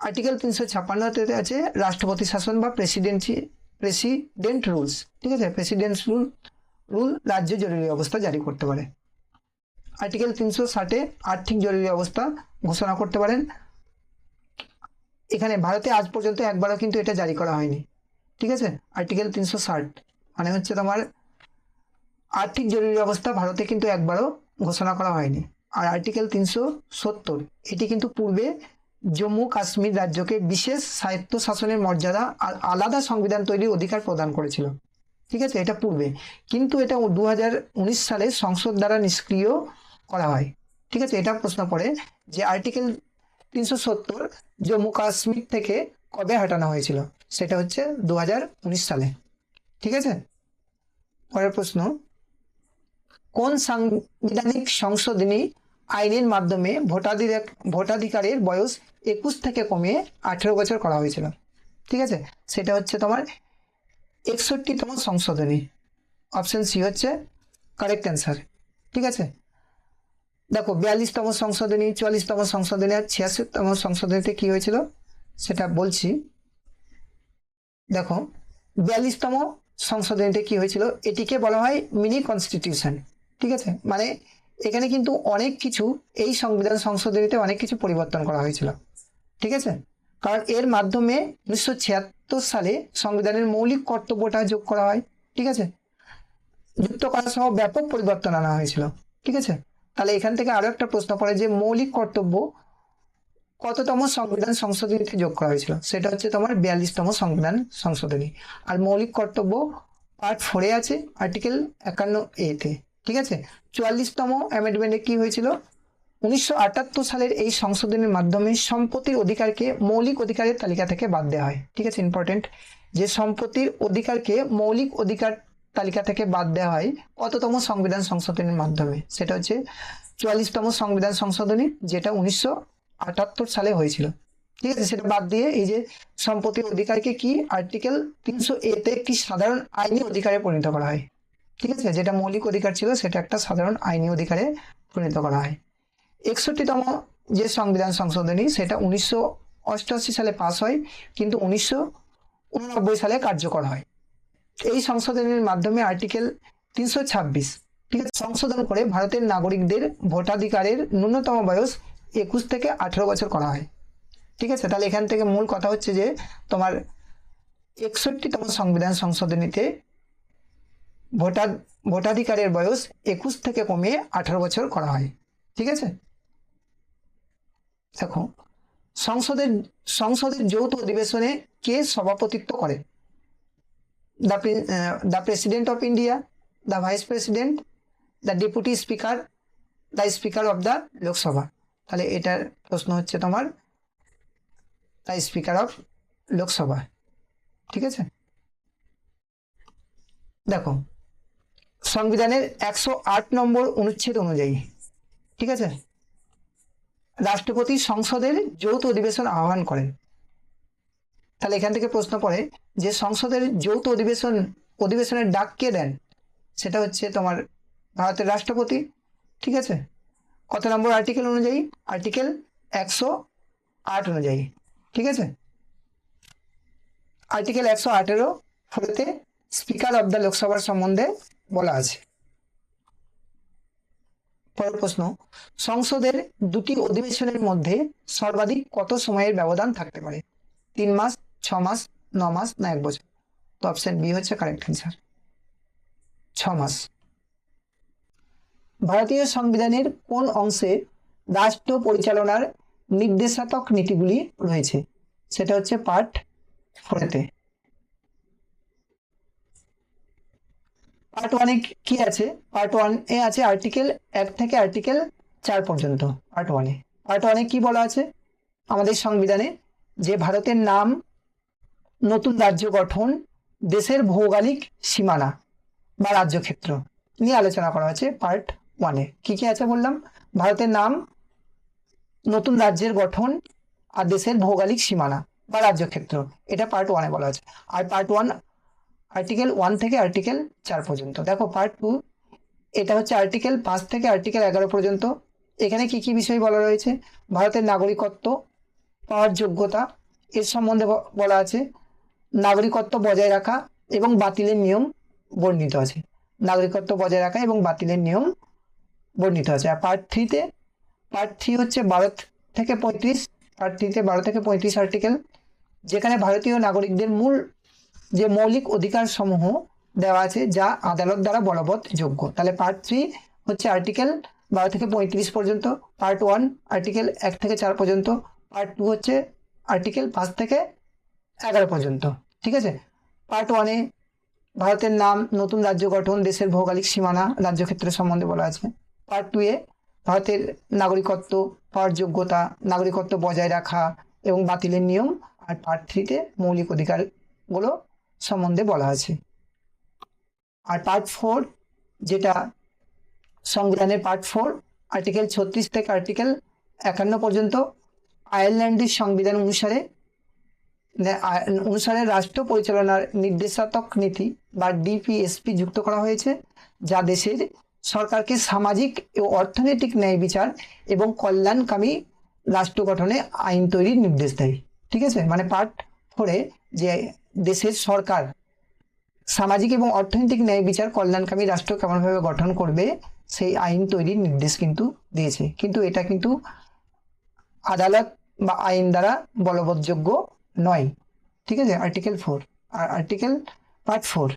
আর্টিকেল 356-তে আছে রাষ্ট্রপতি শাসন বা প্রেসিডেন্ট রুলস। ঠিক আছে, প্রেসিডেন্ট রুল রাজ্য জরুরি অবস্থা জারি করতে পারে। আর্টিকেল 360-এ আর্থিক জরুরি অবস্থা ঘোষণা করতে পারেন। এখানে ভারতে আজ পর্যন্ত একবারও কিন্তু এটা জারি করা হয়নি। ঠিক আছে, আর্টিকেল 360 মানে হচ্ছে তোমার আর্থিক জরুরি অবস্থা ভারতে কিন্তু একবারও ঘোষণা করা হয়নি। আর আর্টিকেল 370 এটি কিন্তু পূর্বে জম্মু কাশ্মীর রাজ্যকে বিশেষ স্বায়ত্ত শাসনের মর্যাদা আর আলাদা সংবিধান তৈরির অধিকার প্রদান করেছিল। ঠিক আছে, এটা পূর্বে, কিন্তু এটা 2019 সালে সংসদ দ্বারা নিষ্ক্রিয় করা হয়। ঠিক আছে, এটা প্রশ্ন পড়ে যে আর্টিকেল 370 জম্মু কাশ্মীর থেকে কবে হটানো হয়েছিল? সেটা হচ্ছে 2019 সালে। ঠিক আছে, পরের প্রশ্ন, কোন সাংবিধানিক সংশোধনী আইনের মাধ্যমে ভোটাধিকারের বয়স 21 থেকে কমিয়ে 18 বছর করা হয়েছিল? ঠিক আছে, সেটা হচ্ছে তোমার 61তম সংশোধনী। অপশন সি হচ্ছে কারেক্ট অ্যান্সার। ঠিক আছে, দেখো 42তম সংশোধনী, 44তম সংশোধনী আর 86তম সংশোধনীতে কি হয়েছিল সেটা বলছি। দেখো 42তম সংশোধনীতে কি হয়েছিল, এটিকে বলা হয় মিনি কনস্টিটিউশন। ঠিক আছে, মানে এখানে কিন্তু অনেক কিছু, এই সংবিধান সংশোধনীতে অনেক কিছু পরিবর্তন করা হয়েছিল। ঠিক আছে, কারণ এর মাধ্যমে 1976 সালে সংবিধানের মৌলিক কর্তব্যটা যোগ করা হয়। ঠিক আছে, যুক্ত করা সহ ব্যাপক পরিবর্তন আনা হয়েছিল। ঠিক আছে, তাহলে এখান থেকে আরো একটা প্রশ্ন পড়ে যে মৌলিক কর্তব্য কততম সংবিধান সংশোধনীতে যোগ করা হয়েছিল? সেটা হচ্ছে তোমার 42তম সংবিধান সংশোধনী। আর মৌলিক কর্তব্য পার্ট 4-এ আছে, আর্টিকেল 51A-তে। ঠিক আছে, 44তম অ্যামেন্ডমেন্টে কি হয়েছিল, 1978 সালের এই সংশোধনের মাধ্যমে সম্পত্তির অধিকারকে মৌলিক অধিকারের তালিকা থেকে বাদ দেওয়া হয়। ঠিক আছে, ইম্পর্টেন্ট, যে সম্পত্তির অধিকারকে মৌলিক অধিকার তালিকা থেকে বাদ দেওয়া হয় কততম সংবিধান সংশোধনের মাধ্যমে? সেটা হচ্ছে 44তম সংবিধান সংশোধনী, যেটা 1978 সালে হয়েছিল। ঠিক আছে, সেটা বাদ দিয়ে এই যে সম্পত্তির অধিকারকে কি আর্টিকেল 300A-তে একটি সাধারণ আইনি অধিকারে পরিণত করা হয়। ঠিক আছে, যেটা মৌলিক অধিকার ছিল সেটা একটা সাধারণ আইনি অধিকারে পরিণত করা হয়। 61তম যে সংবিধান সংশোধনী সেটা 1988 সালে পাস হয়, কিন্তু 1989 সালে কার্যকর হয়। এই সংশোধনীর মাধ্যমে আর্টিকেল 326, ঠিক আছে, সংশোধন করে ভারতের নাগরিকদের ভোটাধিকারের ন্যূনতম বয়স 21 থেকে 18 বছর করা হয়। ঠিক আছে, তাহলে এখান থেকে মূল কথা হচ্ছে যে তোমার 61তম সংবিধান সংশোধনীতে ভোটাধিকারের বয়স 21 থেকে কমিয়ে 18 বছর করা হয়। ঠিক আছে, দেখো সংসদের যৌথ অধিবেশনে কে সভাপতিত্ব করে? The president of India, the vice president, the deputy speaker, the speaker of the Lok Sabha. তাহলে এটার প্রশ্ন হচ্ছে তোমার দ্য স্পিকার অফ লোকসভা। ঠিক আছে, দেখো সংবিধানের 108 নম্বর অনুচ্ছেদ অনুযায়ী, ঠিক আছে, রাষ্ট্রপতি সংসদের যৌথ অধিবেশন আহ্বান করেন। তাহলে এখান থেকে প্রশ্ন পড়ে যে সংসদের যৌথ অধিবেশনের ডাক কে দেন? সেটা হচ্ছে তোমার ভারতের রাষ্ট্রপতি। ঠিক আছে, কত নম্বর আর্টিকেল অনুযায়ী? আর্টিকেল 108 অনুযায়ী। ঠিক আছে, আর্টিকেল 108-এরও ফলেতে স্পিকার অব দ্য লোকসভার সম্বন্ধে বলা আছে। পরের প্রশ্ন, সংসদের দুটি অধিবেশনের মধ্যে সর্বাধিক কত সময়ের ব্যবধান থাকতে পারে? 3 মাস, 6 মাস, 9 মাস না 1 বছর? তো অপশন বি হচ্ছে কারেক্ট অ্যান্সার, 6 মাস। ভারতীয় সংবিধানের কোন অংশে রাষ্ট্র পরিচালনার নির্দেশাত্মক নীতিগুলি রয়েছে? সেটা হচ্ছে পার্ট 4-তে। পার্ট ওয়ানে কি আছে? পার্ট ওয়ান এ আছে আর্টিকেল 1 থেকে আর্টিকেল 4 পর্যন্ত। পার্ট ওয়ানে কি বলা আছে আমাদের সংবিধানে? যে ভারতের নাম, নতুন রাজ্য গঠন, দেশের ভৌগোলিক সীমানা বা রাজ্যক্ষেত্র নিয়ে আলোচনা করা হয়েছে পার্ট ওয়ানে। কি কি আছে বললাম? ভারতের নাম, নতুন রাজ্যের গঠন, আর দেশের ভৌগোলিক সীমানা বা রাজ্যক্ষেত্র, এটা পার্ট ওয়ানে বলা আছে। আর পার্ট ওয়ান আর্টিকেল 1 থেকে আর্টিকেল 4 পর্যন্ত। দেখো পার্ট টু, এটা হচ্ছে আর্টিকেল 5 থেকে আর্টিকেল 11 পর্যন্ত। এখানে কি কি বিষয় বলা রয়েছে? ভারতের নাগরিকত্ব পাওয়ার যোগ্যতা এর সম্বন্ধে বলা আছে। নাগরিকত্ব বজায় রাখা এবং বাতিলের নিয়ম বর্ণিত আছে। নাগরিকত্ব বজায় রাখা এবং বাতিলের নিয়ম বর্ণিত আছে। আর পার্ট থ্রি হচ্ছে 12 থেকে 35। পার্ট থ্রিতে 12 থেকে 35 আর্টিকেল, যেখানে ভারতীয় নাগরিকদের যে মৌলিক অধিকার সমূহ দেওয়া আছে যা আদালত দ্বারা বলবৎ যোগ্য। তাহলে পার্ট থ্রি হচ্ছে আর্টিকেল 12 থেকে 35 পর্যন্ত, পার্ট ওয়ান আর্টিকেল 1 থেকে 4 পর্যন্ত, পার্ট টু হচ্ছে আর্টিকেল 5 থেকে 11 পর্যন্ত। ঠিক আছে। পার্ট ওয়ানে ভারতের নাম, নতুন রাজ্য গঠন, দেশের ভৌগোলিক সীমানা, রাজ্যক্ষেত্রের সম্বন্ধে বলা আছে। পার্ট টু এ ভারতের নাগরিকত্ব পাওয়ার যোগ্যতা, নাগরিকত্ব বজায় রাখা এবং বাতিলের নিয়ম। আর পার্ট থ্রিতে মৌলিক অধিকারগুলো সম্বন্ধে বলা আছে। আর পার্ট ফোর, যেটা সংবিধানের পার্ট ফোর, আর্টিকেল 36 থেকে আর্টিকেল 51 পর্যন্ত, আয়ারল্যান্ডের সংবিধান অনুসারে রাষ্ট্র পরিচালনার নির্দেশাত্মক নীতি বা ডিপিএসপি যুক্ত করা হয়েছে, যা দেশের সরকারকে সামাজিক ও অর্থনৈতিক ন্যায় বিচার এবং কল্যাণকামী রাষ্ট্র গঠনে আইন তৈরির নির্দেশ দেয়। ঠিক আছে। মানে পার্ট ফোরে যে দেশের সরকার সামাজিক এবং অর্থনৈতিক ন্যায় বিচার কল্যাণকামী রাষ্ট্র কেমনভাবে গঠন করবে সেই আইন তৈরির নির্দেশ কিন্তু দিয়েছে। কিন্তু এটা কিন্তু আদালত বা আইন দ্বারা বলবৎযোগ্য নয়। ঠিক আছে। আর্টিকেল 4 আর আর্টিকেল পার্ট 4,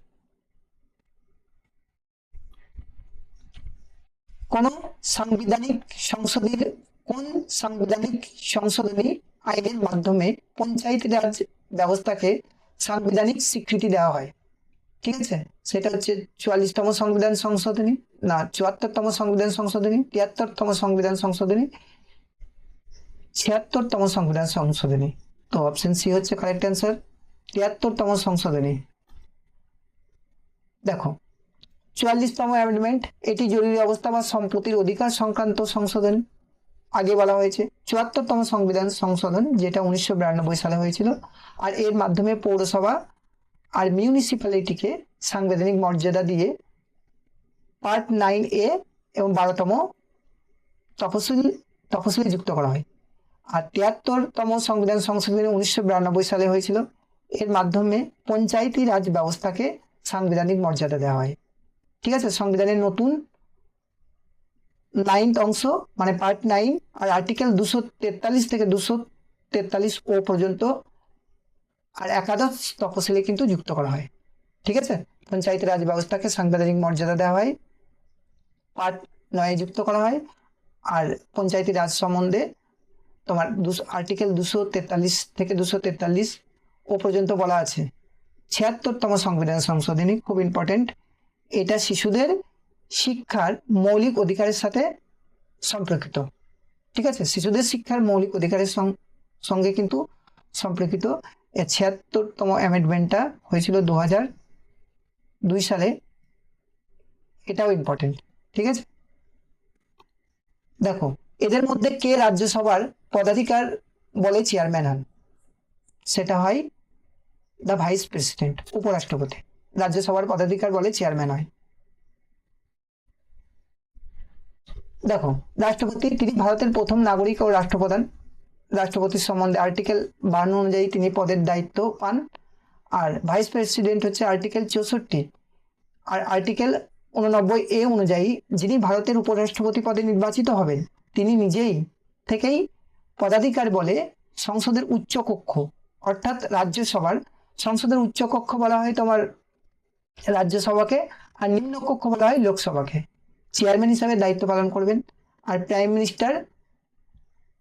কোন সাংবিধানিক সংশোধনী আইনের মাধ্যমে পঞ্চায়েতি রাজ ব্যবস্থাকে সাংবিধানিক স্বীকৃতি দেওয়া হয়। ঠিক আছে। সেটা হচ্ছে 44তম সংবিধান সংশোধনী, না 74তম সংবিধান সংশোধনী, 73তম সংবিধান সংশোধনী, 76তম সংবিধান সংশোধনী। তো অপশন সি হচ্ছে কারেক্ট অ্যান্সার, 73তম সংশোধনী। দেখো 44তম অ্যামেন্ডমেন্ট, এটি জরুরি অবস্থা বা সম্পত্তির অধিকার সংক্রান্ত সংশোধন আগে বলা হয়েছে। 74তম সংবিধান সংশোধন, যেটা 1992 সালে হয়েছিল। আর এর মাধ্যমে পৌরসভা আর মিউনিসিপ্যালিটিকে সাংবিধানিক মর্যাদা দিয়ে পার্ট 9A এবং 12তম তফসিলে যুক্ত করা হয়। আর 73তম সংবিধান সংশোধনী 1992 সালে হয়েছিল। এর মাধ্যমে পঞ্চায়েতি রাজ ব্যবস্থাকে সাংবিধানিক মর্যাদা দেওয়া হয়। ঠিক আছে। সংবিধানের নতুন 9th অংশ মানে পার্ট 9 আর আর্টিকেল 243 থেকে 243 পর্যন্ত আর একাদশ তফসিলে কিন্তু যুক্ত করা হয়। ঠিক আছে। পঞ্চায়েতি রাজ ব্যবস্থাকে সাংবিধানিক মর্যাদা দেওয়া হয়, পার্ট 9 যুক্ত করা হয়। আর পঞ্চায়েতি রাজ সম্বন্ধে তোমার আর্টিকেল 243 থেকে 243 পর্যন্ত বলা আছে। 76তম সংবিধান সংশোধনী খুব ইম্পর্টেন্ট, এটা শিশুদের শিক্ষার মৌলিক অধিকারের সাথে সম্পর্কিত। ঠিক আছে। শিশুদের শিক্ষার মৌলিক অধিকারের সঙ্গে কিন্তু সম্পর্কিত। 76তম অ্যামেন্ডমেন্টটা হয়েছিল 2002 সালে, এটাও ইম্পর্টেন্ট। ঠিক আছে। দেখো এদের মধ্যে কে রাজ্যসভার পদাধিকার বলে চেয়ারম্যান হন? সেটা হয় দ্য ভাইস প্রেসিডেন্ট, উপরাষ্ট্রপতি। রাজ্যসভার পদাধিকার বলে চেয়ারম্যান হয়। দেখো রাষ্ট্রপতি, তিনি ভারতের প্রথম নাগরিক ও রাষ্ট্রপ্রধান। রাষ্ট্রপতির সম্বন্ধে আর্টিকেল 52 অনুযায়ী তিনি পদের দায়িত্ব পান। আর ভাইস প্রেসিডেন্ট হচ্ছে আর্টিকেল 64 আর আর্টিকেল 89A অনুযায়ী যিনি ভারতের উপরাষ্ট্রপতি পদে নির্বাচিত হবেন তিনি নিজেই থেকেই পদাধিকার বলে সংসদের উচ্চ কক্ষ, অর্থাৎ রাজ্যসভার সংসদের উচ্চ কক্ষ বলা হয় তোমার রাজ্যসভাকে, আর নিম্ন কক্ষ বলা হয় লোকসভাকে, চেয়ারম্যান হিসাবে দায়িত্ব পালন করবেন। আর প্রাইম মিনিস্টার,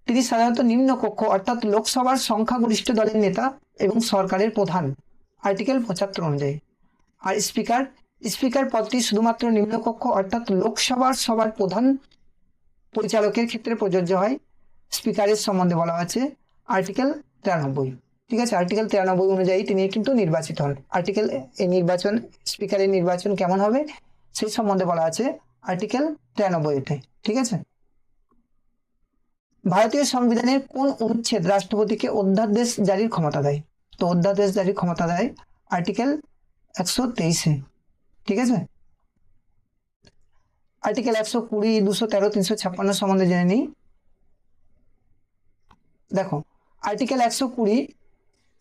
তিনি সাধারণত নিম্ন কক্ষ অর্থাৎ লোকসভার সংখ্যাগরিষ্ঠ দলের নেতা এবং সরকারের প্রধান, আর্টিকেল 75 অনুযায়ী। আর স্পিকার পদটি শুধুমাত্র নিম্নকক্ষ অর্থাৎ লোকসভার সভার প্রধান পরিচালকের ক্ষেত্রে প্রযোজ্য হয়। স্পিকারের সম্বন্ধে বলা আছে আর্টিকেল 93। ঠিক আছে, আর্টিকেল 93 অনুযায়ী তিনি কিন্তু নির্বাচিত হন। আর্টিকেল এই নির্বাচন, স্পিকারের নির্বাচন কেমন হবে সেই সম্বন্ধে বলা আছে আর্টিকেল 93-তে। ঠিক আছে, ভারতীয় সংবিধানের কোন অনুচ্ছেদ রাষ্ট্রপতিকে অধ্যাদেশ জারির ক্ষমতা দেয়? তো অধ্যাদেশ জারির ক্ষমতা দেয় আর্টিকেল 123-এ। ঠিক আছে, আর্টিকেল 120, 213, 356 সম্বন্ধে জেনে নিই। দেখো, আর্টিকেল 120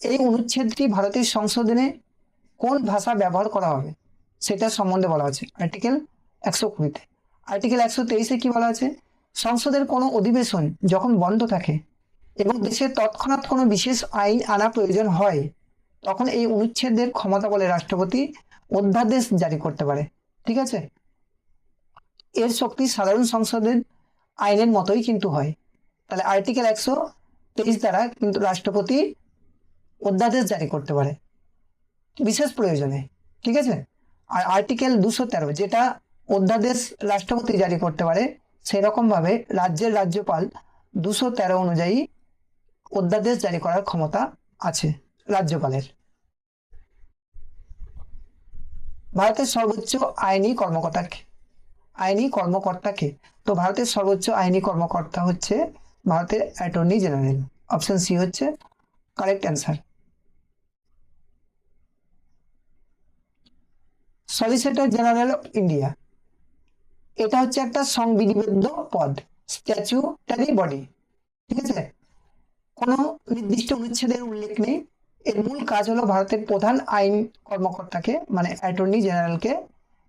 এই অনুচ্ছেদটি ভারতের সংশোধনে কোন ভাষা ব্যবহার করা হবে সেটা সম্বন্ধে বলা আছে আর্টিকেল 120-তে। আর্টিকেল 123-এ কি বলা আছে? সংসদের কোনো অধিবেশন যখন বন্ধ থাকে এবং দেশে তৎক্ষণাৎ কোনো বিশেষ আইন আনা প্রয়োজন হয় তখন এই অনুচ্ছেদের ক্ষমতা বলে রাষ্ট্রপতি অধ্যাদেশ জারি করতে পারে। ঠিক আছে, এর শক্তি সাধারণ সংসদের আইনের মতোই কিন্তু হয়। তাহলে আর্টিকেল 123 দ্বারা কিন্তু রাষ্ট্রপতি অধ্যাদেশ জারি করতে পারে বিশেষ প্রয়োজনে। ঠিক আছে, আর আর্টিকেল 213 যেটা অধ্যাদেশ রাষ্ট্রপতি জারি করতে পারে, সেরকম ভাবে রাজ্যের রাজ্যপাল 213 অনুযায়ী অধ্যাদেশ জারি করার ক্ষমতা আছে রাজ্যপালের। ভারতের সর্বোচ্চ আইনি কর্মকর্তাকে তো ভারতের সর্বোচ্চ আইনি কর্মকর্তা হচ্ছে ভারতের অ্যাটর্নি জেনারেল। অপশন সি হচ্ছে correct answer. Solicitor general of India, এটা হচ্ছে একটা সংবিধিবদ্ধ পদ, স্ট্যাচুটারি বডি। ঠিক আছে, কোনো নির্দিষ্ট অনুচ্ছেদের উল্লেখ নেই। এর মূল কাজ হলো ভারতের প্রধান আইন কর্মকর্তাকে মানে অ্যাটর্নি জেনারেলকে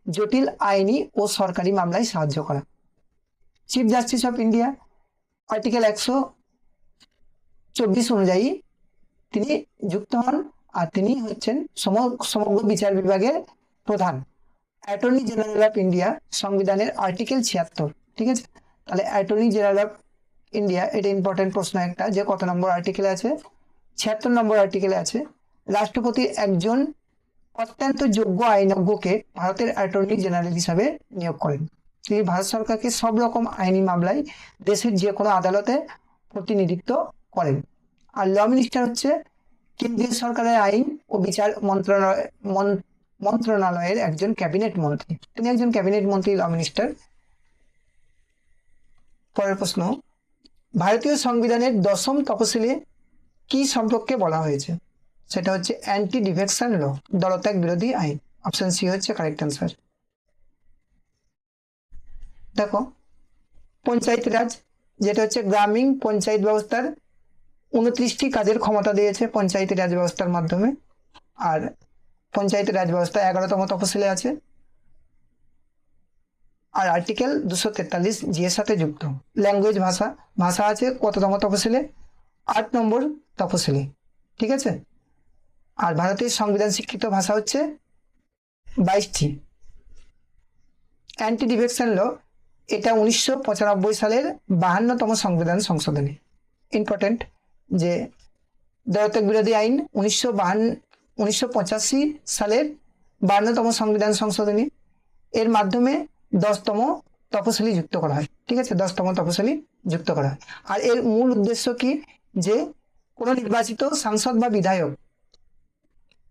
জটিল আইনি ও সরকারি মামলায় সাহায্য করা। Chief justice of India article 124 অনুযায়ী তিনি যুক্ত হন, আর তিনি হচ্ছেন সমগ্র বিচার বিভাগের প্রধান। অ্যাটর্নি জেনারেল অফ ইন্ডিয়া সংবিধানের আর্টিকেল 76। ঠিক আছে, তাহলে অ্যাটর্নি জেনারেল অফ ইন্ডিয়া, এটা ইম্পর্টেন্ট প্রশ্ন একটা, যে কত নম্বর আর্টিকেলে আছে? 76 নম্বর আর্টিকেলে আছে। রাষ্ট্রপতি একজন অত্যন্ত যোগ্য আইনজ্ঞকে ভারতের অ্যাটর্নি জেনারেল হিসাবে নিয়োগ করেন। তিনি ভারত সরকারকে সব রকম আইনি মামলায় দেশের যে কোনো আদালতে প্রতিনিধিত্ব করেন। আর ল মিনিস্টার হচ্ছে কেন্দ্রীয় সরকারের আইন ও বিচার মন্ত্রণালয়ের একজন ক্যাবিনেট মন্ত্রী। তিনি একজন ক্যাবিনেট মন্ত্রী, ল মিনিস্টার। পরের প্রশ্ন, ভারতীয় সংবিধানের 10ম তফসিলে কি সম্পর্কে বলা হয়েছে? সেটা হচ্ছে অ্যান্টি ডিফেকশন ল, দলত্যাগ বিরোধী আইন। অপশন সি হচ্ছে কারেক্ট অ্যান্সার। দেখো, পঞ্চায়েত রাজ, যেটা হচ্ছে গ্রামীণ পঞ্চায়েত ব্যবস্থার 29টি কাজের ক্ষমতা দিয়েছে পঞ্চায়েত রাজ ব্যবস্থার মাধ্যমে। আর পঞ্চায়েত রাজ ব্যবস্থা 11তম তফসিলে আছে। আর আর্টিকেল 243 জি এর সাথে যুক্ত। ল্যাঙ্গুয়েজ, ভাষা আছে কততম তফসিলে? 8 নম্বর তফসিলে। ঠিক আছে, আর ভারতের সংবিধান স্বীকৃত ভাষা হচ্ছে 22টি। অ্যান্টি ডিফেকশন ল, এটা 1995 সালের 52তম সংবিধান সংশোধনী। ইম্পর্টেন্ট, যে দলত্যাগ বিরোধী আইন 1985 সালের 52তম সংবিধান সংশোধনী, এর মাধ্যমে 10তম তফসিলি যুক্ত করা হয়। ঠিক আছে, 10তম তফসিলি যুক্ত করা হয়। আর এর মূল উদ্দেশ্য কি? যে কোনো নির্বাচিত সাংসদ বা বিধায়ক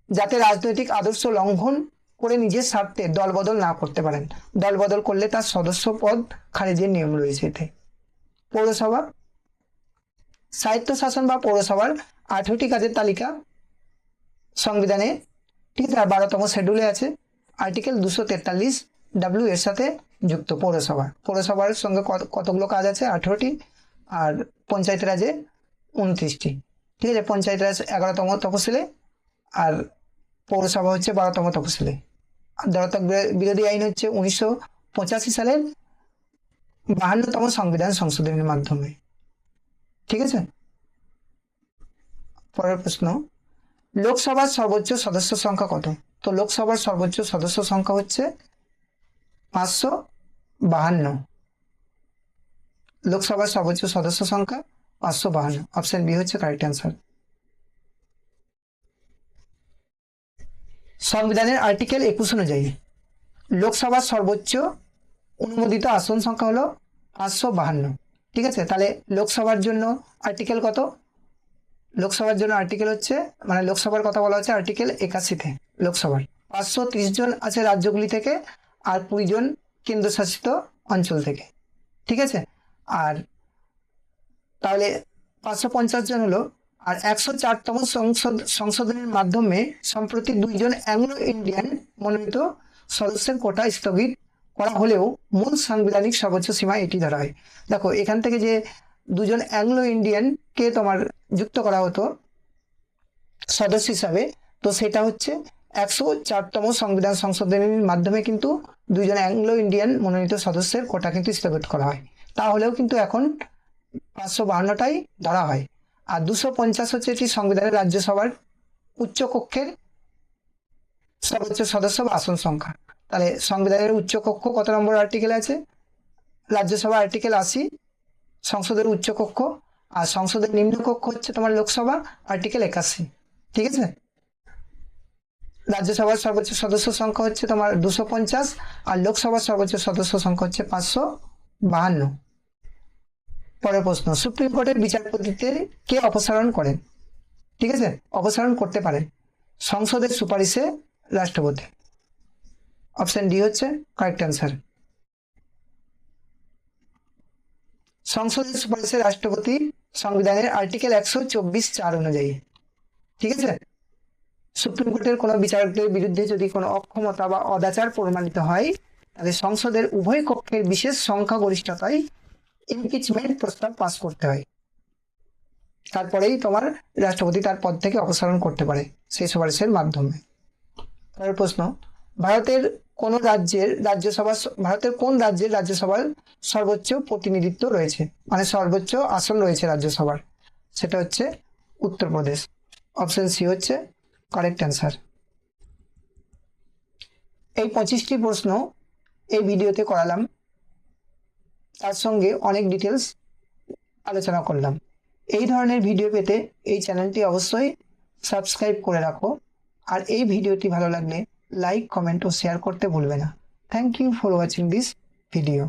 যাতে রাজনৈতিক আদর্শ লঙ্ঘন করে নিজের স্বার্থে দলবদল না করতে পারেন। দলবদল করলে তার সদস্য পদ খারিজের নিয়ম রয়েছে এতে। পৌরসভা, স্বায়ত্তশাসন বা পৌরসভার 18টি কাজের তালিকা সংবিধানে, ঠিক আছে, আর 12তম শেডিউলে আছে। আর্টিকেল 243 এর সাথে যুক্ত পৌরসভার সঙ্গে কতগুলো কাজ আছে? 18টি। আর পঞ্চায়েত রাজে 29টি। ঠিক আছে, পঞ্চায়েত রাজ 11তম তফসিলে আর পৌরসভা হচ্ছে 12তম তফসিলে। আর দলত্যাগ বিরোধী আইন হচ্ছে 1985 সালের 52তম সংবিধান সংশোধনের মাধ্যমে। ঠিক আছে, পরের প্রশ্ন, লোকসভার সর্বোচ্চ সদস্য সংখ্যা কত? তো লোকসভার সর্বোচ্চ সদস্য সংখ্যা হচ্ছে 552। লোকসভার সর্বোচ্চ সদস্য সংখ্যা 552। অপশন বি হচ্ছে কারেক্ট অ্যান্সার। সংবিধানের আর্টিকেল 21 অনুযায়ী লোকসভার সর্বোচ্চ অনুমোদিত আসন সংখ্যা হলো 552। ঠিক আছে, তাহলে লোকসভার জন্য আর্টিকেল কত? লোকসভার জন্য আর্টিকেল হচ্ছে, মানে লোকসভার কথা বলা হচ্ছে আর্টিকেল 81-তে। লোকসভার 530 জন আছে রাজ্যগুলি থেকে, আর 20 জন কেন্দ্রশাসিত অঞ্চল থেকে। ঠিক আছে, আর তাহলে 550 জন হলো। আর 104তম সংশোধনের মাধ্যমে সম্প্রতি 2 জন অ্যাংলো ইন্ডিয়ান মনোনীত সদস্যের কোটা স্থগিত করা হলেও মূল সাংবিধানিক সর্বোচ্চ সীমা এটি ধরা হয়। দেখো, এখান থেকে যে 2 জন অ্যাংলো ইন্ডিয়ানকে তোমার যুক্ত করা হতো সদস্য হিসাবে, তো সেটা হচ্ছে 104তম সংবিধান সংশোধনীর মাধ্যমে কিন্তু 2 জন অ্যাংলো ইন্ডিয়ান মনোনীত সদস্যের কোটা কিন্তু স্থগিত করা হয়। তাহলেও কিন্তু এখন 552টাই ধরা হয়। আর 250 হচ্ছে এটি সংবিধানের রাজ্যসভার উচ্চ কক্ষের সর্বোচ্চ সদস্য বা আসন সংখ্যা। তাহলে সংবিধানের উচ্চ কক্ষ কত নম্বর আর্টিকেলে আছে? রাজ্যসভা আর্টিকেল 80, সংসদের উচ্চ কক্ষ, আর সংসদের নিম্ন কক্ষ হচ্ছে তোমার লোকসভা আর্টিকেল 81। ঠিক আছে, রাজ্যসভার সর্বোচ্চ সদস্য সংখ্যা হচ্ছে তোমার 250, আর লোকসভার সর্বোচ্চ সদস্য সংখ্যা হচ্ছে 552। পরের প্রশ্ন, সুপ্রিম কোর্টের বিচারপতিদের কে অপসারণ করেন? ঠিক আছে, অপসারণ করতে পারেন সংসদের সুপারিশে রাষ্ট্রপতি। অপশন ডি হচ্ছে কারেক্ট অ্যান্সার। সংসদের সুপারিশে রাষ্ট্রপতি সংবিধানের আর্টিকেল 124(4) অনুযায়ী। ঠিক আছে, সুপ্রিম কোর্টের কোনো বিচারকের বিরুদ্ধে যদি কোনো অক্ষমতা বা অদাচার প্রমাণিত হয়, তাহলে সংসদের উভয় কক্ষের বিশেষ সংখ্যাগরিষ্ঠতায় ইমপিচমেন্ট প্রস্তাব পাস করতে হয়। তারপরেই তোমার রাষ্ট্রপতি তার পদ থেকে অপসারণ করতে পারে সেই সুপারিশের মাধ্যমে। পরের প্রশ্ন, ভারতের কোন রাজ্যের রাজ্যসভার সর্বোচ্চ প্রতিনিধিত্ব রয়েছে, মানে সর্বোচ্চ আসন রয়েছে রাজ্যসভার? সেটা হচ্ছে উত্তরপ্রদেশ। অপশন সি হচ্ছে কারেক্ট অ্যান্সার। এই 25টি প্রশ্ন এই ভিডিওতে করালাম, তার সঙ্গে অনেক ডিটেলস আলোচনা করলাম। এই ধরনের ভিডিও পেতে এই চ্যানেলটি অবশ্যই সাবস্ক্রাইব করে রাখো, আর এই ভিডিওটি ভালো লাগলে লাইক, কমেন্ট ও শেয়ার করতে ভুলবে না। Thank you for watching this video.